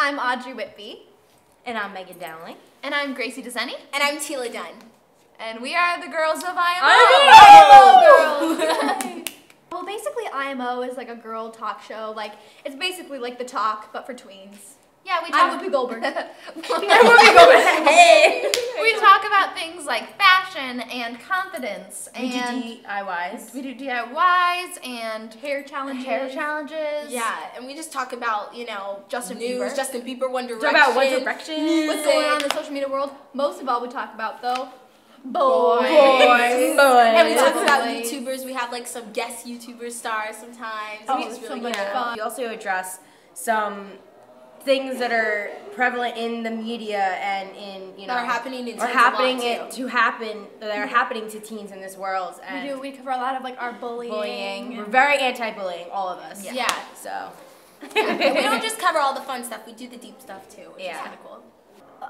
I'm Audrey Whitby. And I'm Megan Dowling. And I'm Gracie Deseni. And I'm Tila Dunn. And we are the girls of IMO. IMO girls! Well, basically IMO is like a girl talk show. Like, it's basically like The Talk, but for tweens. Yeah, we I'm talk. Whoopi Goldberg. Hey! We talk about things like fashion and confidence We do and DIYs. we do DIYs and Hair challenges. Yeah, and we just talk about, you know, Justin news, Bieber. Justin Bieber, One Direction. Talk about One Direction. What's going on in the social media world. Most of all we talk about, though, boys. And we talk Boys. about YouTubers. We have like some guest YouTuber stars sometimes. Oh, It's so really much good. fun. We also address some things that are prevalent in the media and in, you know, That are happening in or teens happening a lot, too. that are happening to teens in this world. And We cover a lot of like our bullying. We're very anti-bullying, all of us. Yeah. So. And we don't just cover all the fun stuff. We do the deep stuff too, which is kind of cool.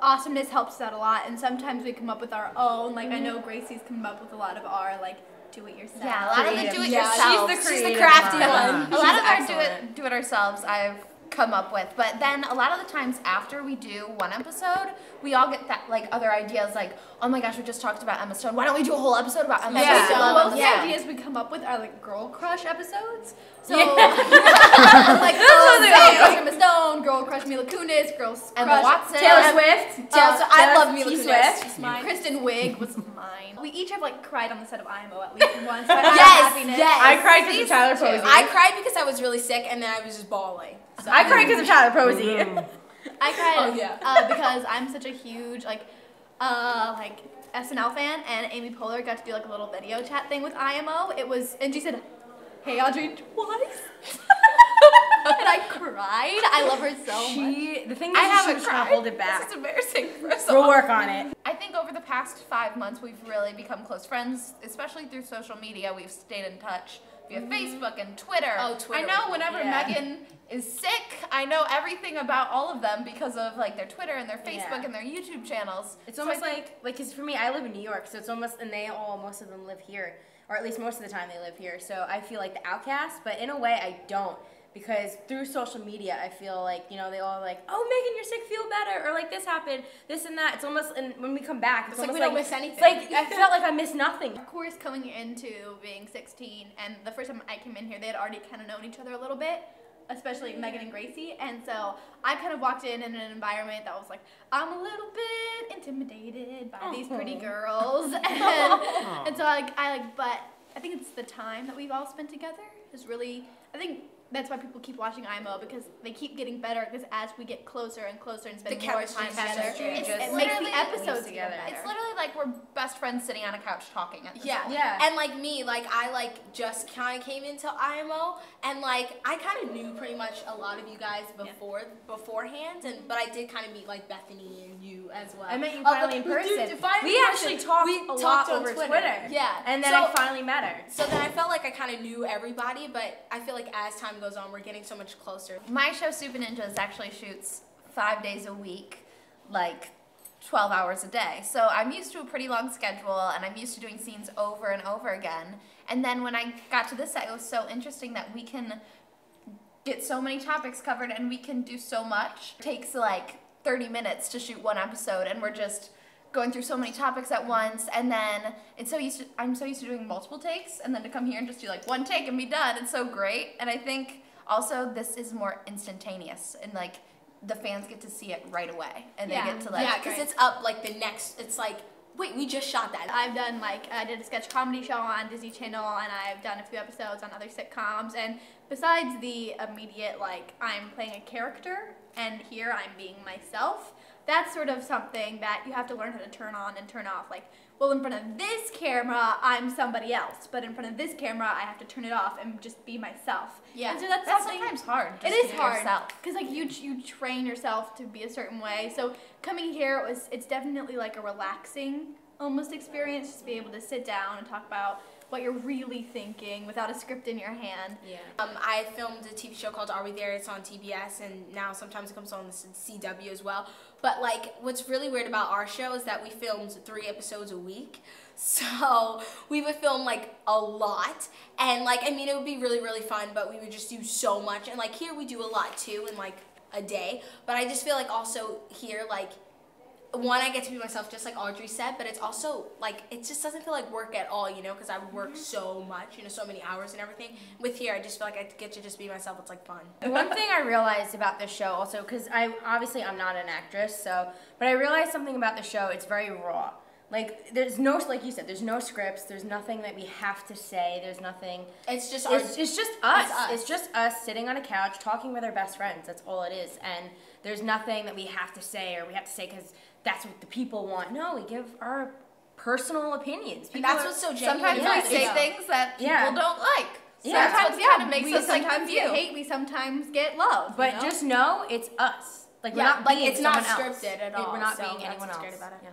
Awesomeness helps us out a lot, and sometimes we come up with our own. Like, I know Gracie's come up with a lot of our, like, do-it-yourself. Yeah, a lot of the Creative. do-it-yourself. She's the crafty one. A lot of our excellent. do-it-ourselves I've come up with, but then a lot of the times after we do one episode, we all get that like other ideas like, oh my gosh, we just talked about Emma Stone. Why don't we do a whole episode about Emma Yeah. Stone? Most of the Yeah. ideas we come up with are like girl crush episodes. So Yeah. like girl crush Emma Stone, girl crush Mila Kunis, girl Emma crush Watson. Taylor Swift. I love Mila T. Kunis. Swift. She's mine. Kristen Wiig was mine. We each have like cried on the set of IMO at least once. Yes, yes. I cried because of Tyler Posey. I cried because I was really sick and then I was just bawling. So. I cried because of Tyler Posey. I cried Oh, yeah. because I'm such a huge like SNL fan, and Amy Poehler got to do like a little video chat thing with IMO. It was, and she said, "Hey Audrey," twice, and I cried. I love her so much. The thing is, she was trying to hold it back. This is embarrassing for us We'll all. work on it. I think over the past 5 months, we've really become close friends, especially through social media. We've stayed in touch via Facebook and Twitter. Oh, Twitter. I know whenever Yeah. Megan is sick, I know everything about all of them because of like their Twitter and their Facebook Yeah. and their YouTube channels. It's So almost I think- like, cause for me, I live in New York, so it's almost, and most of them live here, or at least most of the time they live here, so I feel like the outcast, but in a way I don't, because through social media, I feel like, you know, they all like, oh, Megan, you're sick, feel better, or like this happened, this and that. It's almost, and when we come back, it's like almost we don't miss anything. It's like, I felt like I missed nothing. Of course, coming into being 16, and the first time I came in here, they had already kind of known each other a little bit, especially Megan and Gracie, and so I kind of walked in an environment that was like, I'm a little bit intimidated by these pretty girls, and so but I think it's the time that we've all spent together is really, I think that's why people keep watching IMO, because they keep getting better, because as we get closer and closer and spend The more time chemistry together, chemistry it just makes the literally episodes together. together. It's literally like we're best friends sitting on a couch talking at this Yeah. point. Yeah. And like me, like I like just kind of came into IMO, and like I kind of knew pretty much a lot of you guys beforehand, and but I did kind of meet like Bethany and you as well. I met you Oh, finally in dude, person. finally We in actually person. talked We a lot talked on over Twitter. Twitter. Yeah. And then So- I finally met her. So then I felt like I kind of knew everybody, but I feel like as time goes on, we're getting so much closer. My show, Super Ninjas, actually shoots 5 days a week, like 12 hours a day. So I'm used to a pretty long schedule, and I'm used to doing scenes over and over again. And then when I got to this set, it was so interesting that we can get so many topics covered, and we can do so much. It takes like 30 minutes to shoot one episode, and we're just going through so many topics at once, and then I'm so used to doing multiple takes, and then to come here and just do like one take and be done, it's so great. And I think also this is more instantaneous, and like the fans get to see it right away, and they get to like, yeah, because it's up like the next. It's like, wait, we just shot that. I've done I did a sketch comedy show on Disney Channel, and I've done a few episodes on other sitcoms, and besides the immediate I'm playing a character and here I'm being myself, that's sort of something that you have to learn how to turn on and turn off. Like, well, in front of this camera, I'm somebody else, but in front of this camera, I have to turn it off and just be myself. Yeah. And so that's something, sometimes hard. It Just is to be hard, yourself. because like you train yourself to be a certain way. So coming here, it's definitely like a relaxing almost experience, just to be able to sit down and talk about what you're really thinking without a script in your hand. Yeah. I filmed a TV show called Are We There? It's on TBS, and now sometimes it comes on the CW as well. But like, what's really weird about our show is that we filmed 3 episodes a week. So we would film like a lot, and like, I mean, it would be really, really fun, but we would just do so much. And like here we do a lot too, and like a day. But I just feel like also here, like, one, I get to be myself, just like Audrey said, but it's also, like, it just doesn't feel like work at all, you know, because I work so much, you know, so many hours and everything. With here, I just feel like I get to just be myself. It's, like, fun. One thing I realized about this show also, because I'm not an actress, but I realized something about the show, it's very raw. Like, there's no, like you said, there's no scripts, there's nothing that we have to say, there's nothing. It's just it's just us. It's just us sitting on a couch talking with our best friends. That's all it is. And there's nothing that we have to say because that's what the people want. No, we give our personal opinions. And that's what's so genuine. Sometimes about we the say show. things that people don't like. Yeah. Sometimes kind of makes we us like sometimes get confused. hate, We sometimes get love. But just know it's us. Like, we're Yeah, not like, being it's not someone else. scripted at all, We're not so being that's anyone what's else. great about it. Yeah.